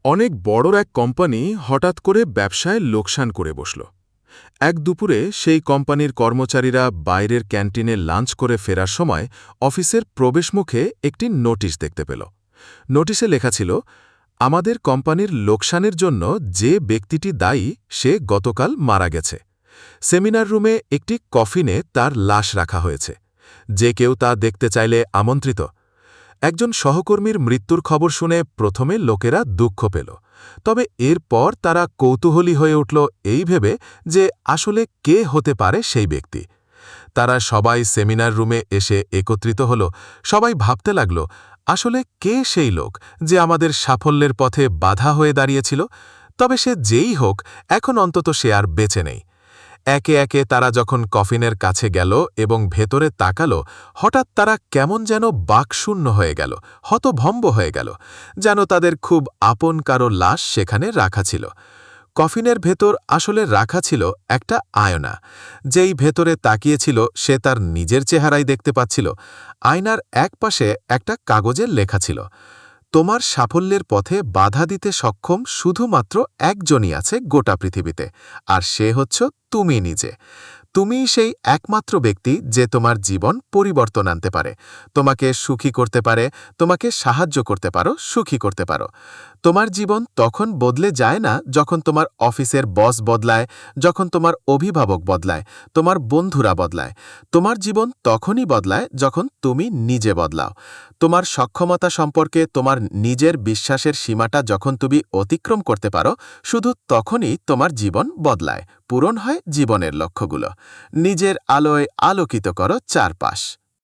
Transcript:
অনেক বড় এক কোম্পানি হঠাৎ করে ব্যবসায় লোকসান করে বসল। এক দুপুরে সেই কোম্পানির কর্মচারীরা বাইরের ক্যান্টিনে লাঞ্চ করে ফেরার সময় অফিসের প্রবেশমুখে একটি নোটিশ দেখতে পেল। নোটিশে লেখা ছিল, আমাদের কোম্পানির লোকসানের জন্য যে ব্যক্তিটি দায়ী সে গতকাল মারা গেছে। সেমিনার রুমে একটি কফিনে তার লাশ রাখা হয়েছে। যে কেউ তা দেখতে চাইলে আমন্ত্রিত। একজন সহকর্মীর মৃত্যুর খবর শুনে প্রথমে লোকেরা দুঃখ পেল, তবে এরপর তারা কৌতূহলী হয়ে উঠল এই ভেবে যে আসলে কে হতে পারে সেই ব্যক্তি। তারা সবাই সেমিনার রুমে এসে একত্রিত হল। সবাই ভাবতে লাগল, আসলে কে সেই লোক যে আমাদের সাফল্যের পথে বাধা হয়ে দাঁড়িয়েছিল। তবে সে যেই হোক, এখন অন্তত সে আর বেঁচে নেই। একে একে তারা যখন কফিনের কাছে গেল এবং ভেতরে তাকালো, হঠাৎ তারা কেমন যেন বাকশূন্য হয়ে গেল, হতভম্ব হয়ে গেল, যেন তাদের খুব আপন কারো লাশ সেখানে রাখা ছিল। কফিনের ভেতর আসলে রাখা ছিল একটা আয়না। যেই ভেতরে তাকিয়েছিল সে তার নিজের চেহারাই দেখতে পাচ্ছিল। আয়নার এক পাশে একটা কাগজে লেখা ছিল, তোমার সাফল্যের পথে বাধা দিতে সক্ষম শুধুমাত্র একজনই আছে গোটা পৃথিবীতে, আর সে হচ্ছ তুমি নিজে। তুমিই সেই একমাত্র ব্যক্তি যে তোমার জীবন পরিবর্তন আনতে পারে, তোমাকে সুখী করতে পারে, তোমাকে সাহায্য করতে পারো, সুখী করতে পারো। তোমার জীবন তখন বদলে যায় না যখন তোমার অফিসের বস বদলায়, যখন তোমার অভিভাবক বদলায়, তোমার বন্ধুরা বদলায়। তোমার জীবন তখনই বদলায় যখন তুমি নিজে বদলাও। তোমার সক্ষমতা সম্পর্কে তোমার নিজের বিশ্বাসের সীমাটা যখন তুমি অতিক্রম করতে পারো, শুধু তখনই তোমার জীবন বদলায়, পূরণ হয় জীবনের লক্ষ্যগুলো। নিজের আলোয় আলোকিত করো চারপাশ।